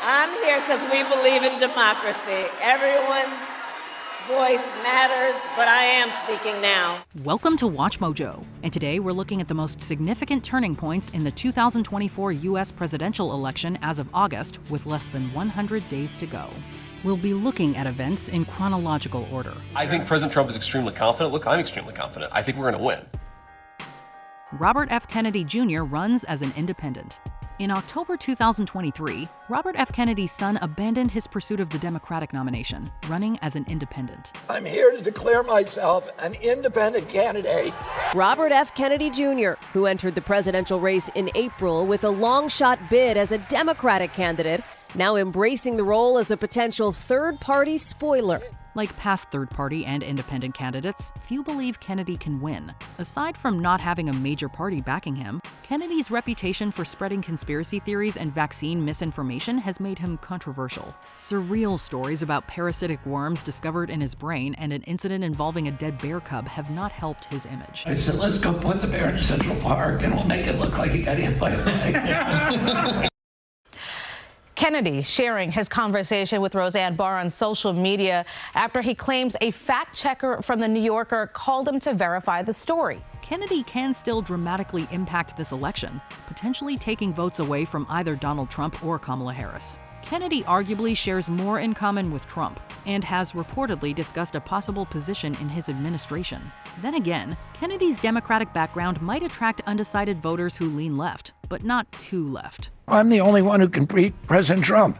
I'm here because we believe in democracy. Everyone's voice matters, but I am speaking now. Welcome to Watch Mojo, and today we're looking at the most significant turning points in the 2024 U.S. presidential election as of August, with less than 100 days to go. We'll be looking at events in chronological order. I think President Trump is extremely confident. Look, I'm extremely confident. I think we're going to win. Robert F. Kennedy Jr. runs as an independent. In October 2023, Robert F. Kennedy's son abandoned his pursuit of the Democratic nomination, running as an independent. I'm here to declare myself an independent candidate. Robert F. Kennedy Jr., who entered the presidential race in April with a long-shot bid as a Democratic candidate, now embracing the role as a potential third-party spoiler. Like past third-party and independent candidates, few believe Kennedy can win. Aside from not having a major party backing him, Kennedy's reputation for spreading conspiracy theories and vaccine misinformation has made him controversial. Surreal stories about parasitic worms discovered in his brain and an incident involving a dead bear cub have not helped his image. I said, let's go put the bear in Central Park and we'll make it look like he got hit by a bike. Kennedy sharing his conversation with Roseanne Barr on social media after he claims a fact checker from The New Yorker called him to verify the story. Kennedy can still dramatically impact this election, potentially taking votes away from either Donald Trump or Kamala Harris. Kennedy arguably shares more in common with Trump and has reportedly discussed a possible position in his administration. Then again, Kennedy's Democratic background might attract undecided voters who lean left, but not too left. I'm the only one who can beat President Trump.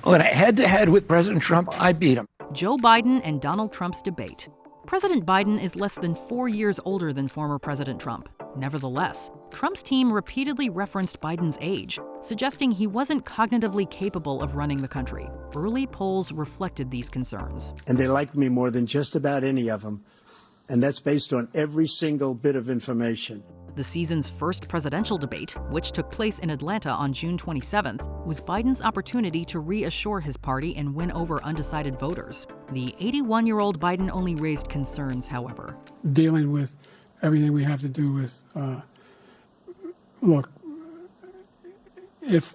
When I head-to-head with President Trump, I beat him. Joe Biden and Donald Trump's debate. President Biden is less than 4 years older than former President Trump. Nevertheless, Trump's team repeatedly referenced Biden's age, suggesting he wasn't cognitively capable of running the country. Early polls reflected these concerns. And they like me more than just about any of them, and that's based on every single bit of information. The season's first presidential debate, which took place in Atlanta on June 27th, was Biden's opportunity to reassure his party and win over undecided voters. The 81-year-old Biden only raised concerns, however. Dealing with everything we have to do with, look, if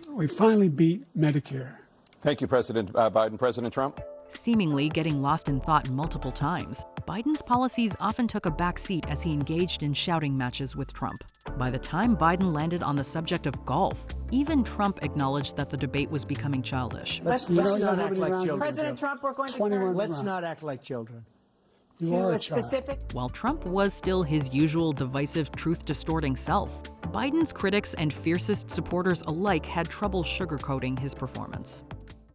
we finally beat Medicare. Thank you, President Biden. President Trump? Seemingly getting lost in thought multiple times, Biden's policies often took a back seat as he engaged in shouting matches with Trump. By the time Biden landed on the subject of golf, even Trump acknowledged that the debate was becoming childish. Let's not act like children. President Trump, we're going to turn. Let's not act like children. To a specific. While Trump was still his usual divisive, truth-distorting self, Biden's critics and fiercest supporters alike had trouble sugarcoating his performance.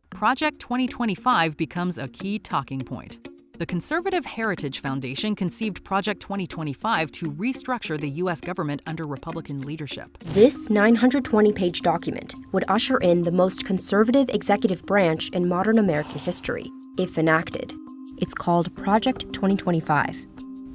Project 2025 becomes a key talking point. The Conservative Heritage Foundation conceived Project 2025 to restructure the U.S. government under Republican leadership. This 920-page document would usher in the most conservative executive branch in modern American history, if enacted. It's called Project 2025.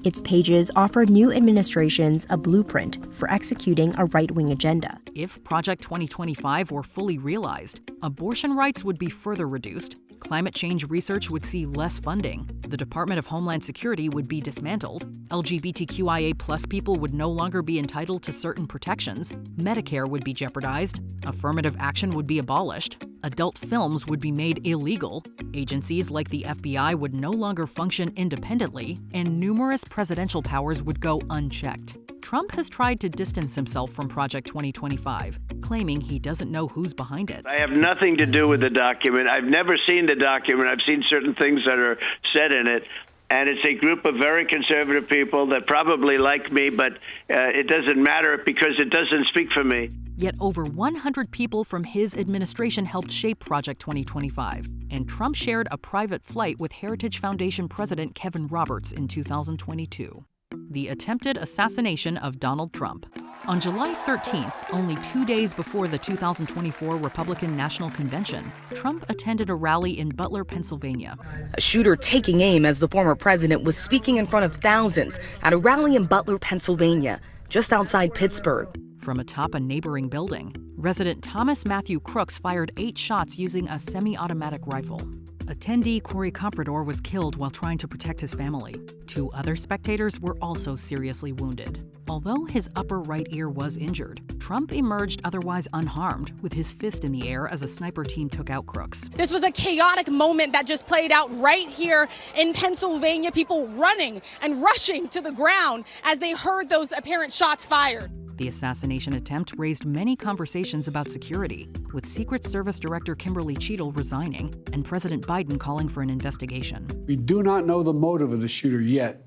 Its pages offer new administrations a blueprint for executing a right-wing agenda. If Project 2025 were fully realized, abortion rights would be further reduced, climate change research would see less funding, the Department of Homeland Security would be dismantled, LGBTQIA+ people would no longer be entitled to certain protections, Medicare would be jeopardized, affirmative action would be abolished, adult films would be made illegal, agencies like the FBI would no longer function independently, and numerous presidential powers would go unchecked. Trump has tried to distance himself from Project 2025, claiming he doesn't know who's behind it. I have nothing to do with the document. I've never seen the document. I've seen certain things that are said in it. And it's a group of very conservative people that probably like me, but it doesn't matter because it doesn't speak for me. Yet over 100 people from his administration helped shape Project 2025, and Trump shared a private flight with Heritage Foundation President Kevin Roberts in 2022. The attempted assassination of Donald Trump. On July 13th, only 2 days before the 2024 Republican National Convention, Trump attended a rally in Butler, Pennsylvania. A shooter taking aim as the former president was speaking in front of thousands at a rally in Butler, Pennsylvania, just outside Pittsburgh. From atop a neighboring building, resident Thomas Matthew Crooks fired 8 shots using a semi-automatic rifle. attendee Corey Comprador was killed while trying to protect his family. 2 other spectators were also seriously wounded. Although his upper right ear was injured, Trump emerged otherwise unharmed, with his fist in the air as a sniper team took out crooks. This was a chaotic moment that just played out right here in Pennsylvania, people running and rushing to the ground as they heard those apparent shots fired. The assassination attempt raised many conversations about security, with Secret Service Director Kimberly Cheadle resigning and President Biden calling for an investigation. We do not know the motive of the shooter yet.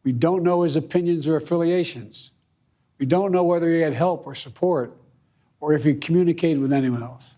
We don't know his opinions or affiliations. We don't know whether he had help or support, or if he communicated with anyone else.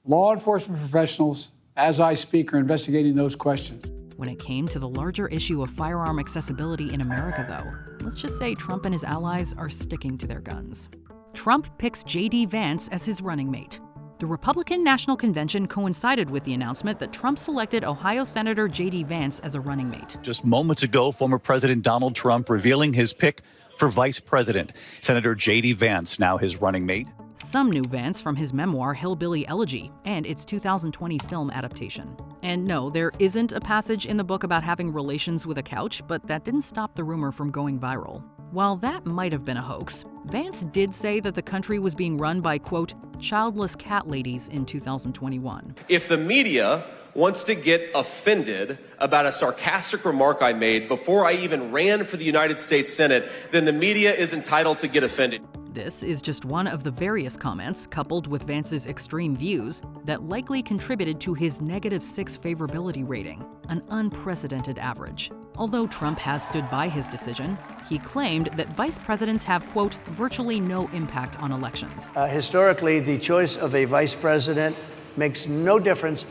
Law enforcement professionals, as I speak, are investigating those questions. When it came to the larger issue of firearm accessibility in America, though, let's just say Trump and his allies are sticking to their guns. Trump picks J.D. Vance as his running mate. The Republican National Convention coincided with the announcement that Trump selected Ohio Senator J.D. Vance as a running mate. Just moments ago, former President Donald Trump revealing his pick for vice president. Senator J.D. Vance, now his running mate. Some knew Vance from his memoir Hillbilly Elegy and its 2020 film adaptation. And no, there isn't a passage in the book about having relations with a couch, but that didn't stop the rumor from going viral. While that might have been a hoax, Vance did say that the country was being run by, quote, childless cat ladies in 2021. If the media wants to get offended about a sarcastic remark I made before I even ran for the United States Senate, then the media is entitled to get offended. This is just one of the various comments, coupled with Vance's extreme views, that likely contributed to his -6 favorability rating, an unprecedented average. Although Trump has stood by his decision, he claimed that vice presidents have, quote, virtually no impact on elections. Historically, the choice of a vice president makes no difference.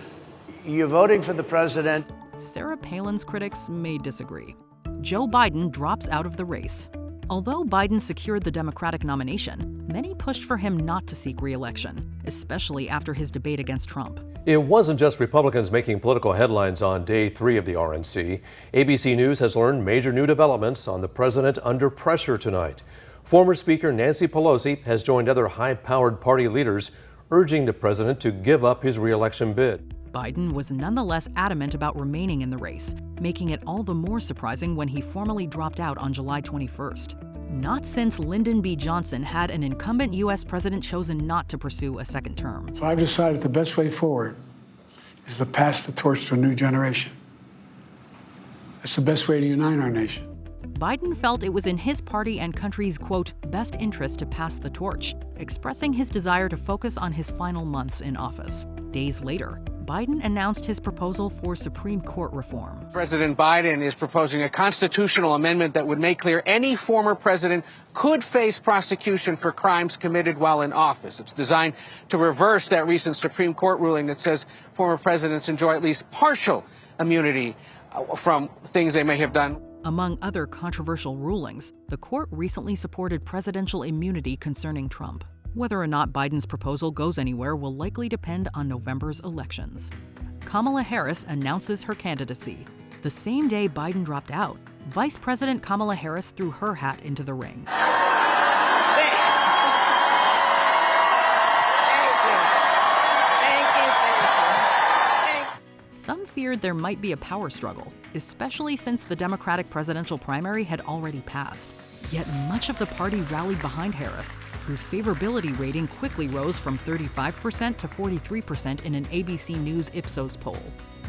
You're voting for the president. Sarah Palin's critics may disagree. Joe Biden drops out of the race. Although Biden secured the Democratic nomination, many pushed for him not to seek re-election, especially after his debate against Trump. It wasn't just Republicans making political headlines on day 3 of the RNC. ABC News has learned major new developments on the president under pressure tonight. Former Speaker Nancy Pelosi has joined other high-powered party leaders urging the president to give up his re-election bid. Biden was nonetheless adamant about remaining in the race, making it all the more surprising when he formally dropped out on July 21st. Not since Lyndon B. Johnson had an incumbent U.S. president chosen not to pursue a second term. So I've decided the best way forward is to pass the torch to a new generation. It's the best way to unite our nation. Biden felt it was in his party and country's, quote, best interest to pass the torch, expressing his desire to focus on his final months in office. Days later, Biden announced his proposal for Supreme Court reform. President Biden is proposing a constitutional amendment that would make clear any former president could face prosecution for crimes committed while in office. It's designed to reverse that recent Supreme Court ruling that says former presidents enjoy at least partial immunity from things they may have done. Among other controversial rulings, the court recently supported presidential immunity concerning Trump. Whether or not Biden's proposal goes anywhere will likely depend on November's elections. Kamala Harris announces her candidacy. The same day Biden dropped out, Vice President Kamala Harris threw her hat into the ring. Some feared there might be a power struggle, especially since the Democratic presidential primary had already passed. Yet much of the party rallied behind Harris, whose favorability rating quickly rose from 35% to 43% in an ABC News Ipsos poll.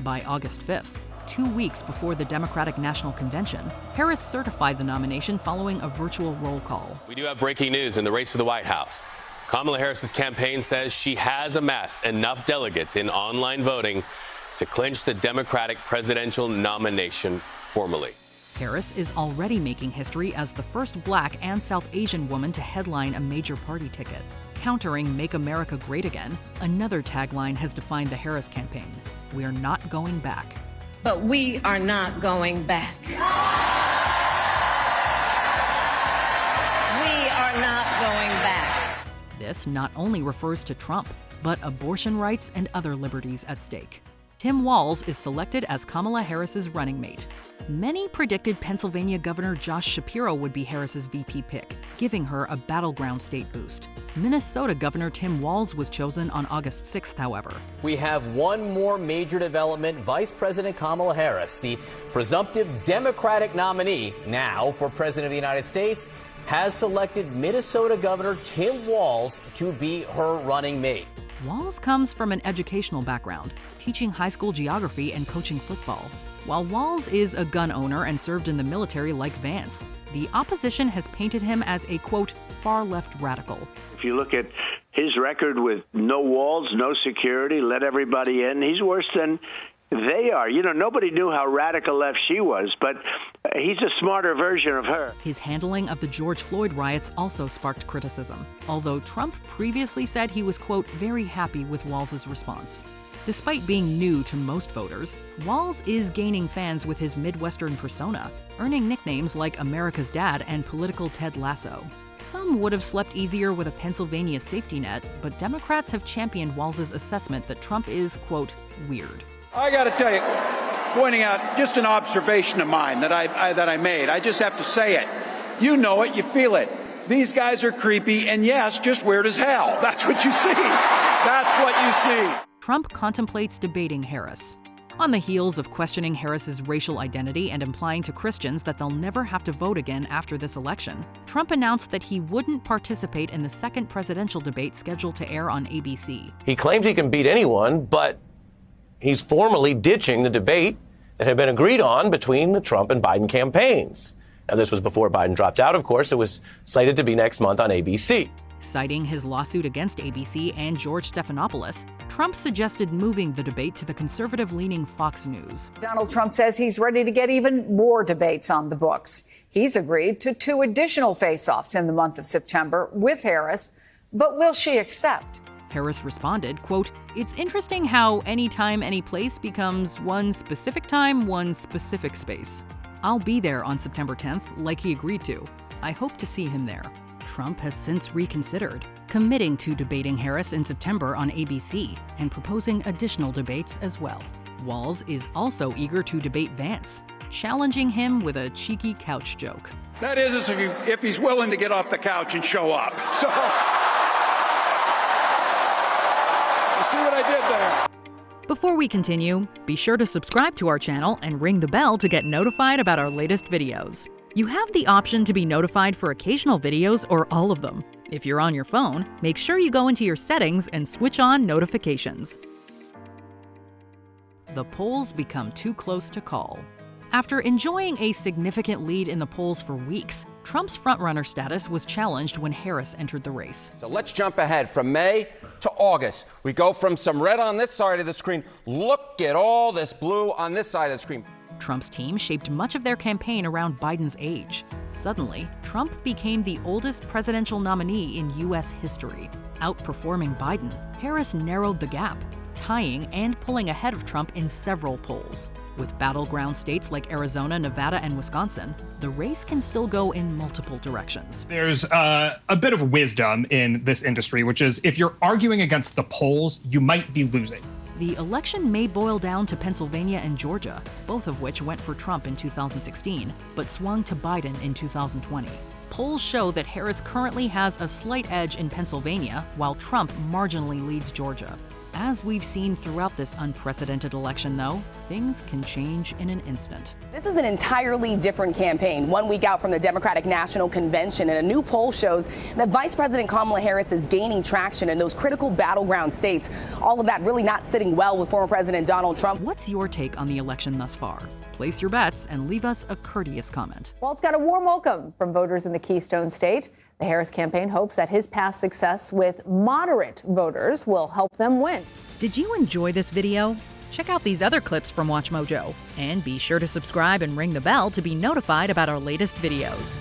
By August 5th, 2 weeks before the Democratic National Convention, Harris certified the nomination following a virtual roll call. We do have breaking news in the race to the White House. Kamala Harris's campaign says she has amassed enough delegates in online voting to clinch the Democratic presidential nomination formally. Harris is already making history as the first Black and South Asian woman to headline a major party ticket. Countering Make America Great Again, another tagline has defined the Harris campaign: "We're not going back." But we are not going back. We are not going back. This not only refers to Trump, but abortion rights and other liberties at stake. Tim Walz is selected as Kamala Harris's running mate. Many predicted Pennsylvania Governor Josh Shapiro would be Harris's VP pick, giving her a battleground state boost. Minnesota Governor Tim Walz was chosen on August 6th, however. We have one more major development. Vice President Kamala Harris, the presumptive Democratic nominee now for President of the United States, has selected Minnesota Governor Tim Walz to be her running mate. Walz comes from an educational background, teaching high school geography and coaching football. While Walz is a gun owner and served in the military like Vance, the opposition has painted him as a, quote, far-left radical. If you look at his record with no walls, no security, let everybody in, he's worse than they are. You know, nobody knew how radical left she was, but he's a smarter version of her. His handling of the George Floyd riots also sparked criticism, although Trump previously said he was, quote, very happy with Walz's response. Despite being new to most voters, Walz is gaining fans with his Midwestern persona, earning nicknames like America's Dad and Political Ted Lasso. Some would have slept easier with a Pennsylvania safety net, but Democrats have championed Walz's assessment that Trump is, quote, weird. I got to tell you, pointing out just an observation of mine that I made. I just have to say it. You know it, you feel it. These guys are creepy and, yes, just weird as hell. That's what you see. That's what you see. Trump contemplates debating Harris. On the heels of questioning Harris's racial identity and implying to Christians that they'll never have to vote again after this election, Trump announced that he wouldn't participate in the second presidential debate scheduled to air on ABC. He claims he can beat anyone, but he's formally ditching the debate that had been agreed on between the Trump and Biden campaigns. Now, this was before Biden dropped out, of course. It was slated to be next month on ABC. Citing his lawsuit against ABC and George Stephanopoulos, Trump suggested moving the debate to the conservative-leaning Fox News. Donald Trump says he's ready to get even more debates on the books. He's agreed to 2 additional face-offs in the month of September with Harris, but will she accept? Harris responded, quote, "It's interesting how any time, any place becomes one specific time, one specific space. I'll be there on September 10th, like he agreed to. I hope to see him there." Trump has since reconsidered, committing to debating Harris in September on ABC and proposing additional debates as well. Walz is also eager to debate Vance, challenging him with a cheeky couch joke. That is if he's willing to get off the couch and show up. So, you see what I did there? Before we continue, be sure to subscribe to our channel and ring the bell to get notified about our latest videos. You have the option to be notified for occasional videos or all of them. If you're on your phone, make sure you go into your settings and switch on notifications. The polls become too close to call. After enjoying a significant lead in the polls for weeks, Trump's frontrunner status was challenged when Harris entered the race. So let's jump ahead from May to August. We go from some red on this side of the screen. Look at all this blue on this side of the screen. Trump's team shaped much of their campaign around Biden's age. Suddenly, Trump became the oldest presidential nominee in U.S. history. Outperforming Biden, Harris narrowed the gap, tying and pulling ahead of Trump in several polls. With battleground states like Arizona, Nevada, and Wisconsin, the race can still go in multiple directions. There's a bit of wisdom in this industry, which is if you're arguing against the polls, you might be losing. The election may boil down to Pennsylvania and Georgia, both of which went for Trump in 2016, but swung to Biden in 2020. Polls show that Harris currently has a slight edge in Pennsylvania, while Trump marginally leads Georgia. As we've seen throughout this unprecedented election, though, things can change in an instant. This is an entirely different campaign, 1 week out from the Democratic National Convention, and a new poll shows that Vice President Kamala Harris is gaining traction in those critical battleground states. All of that really not sitting well with former President Donald Trump. What's your take on the election thus far? Place your bets and leave us a courteous comment. Well, it's got a warm welcome from voters in the Keystone State. The Harris campaign hopes that his past success with moderate voters will help them win. Did you enjoy this video? Check out these other clips from WatchMojo, and be sure to subscribe and ring the bell to be notified about our latest videos.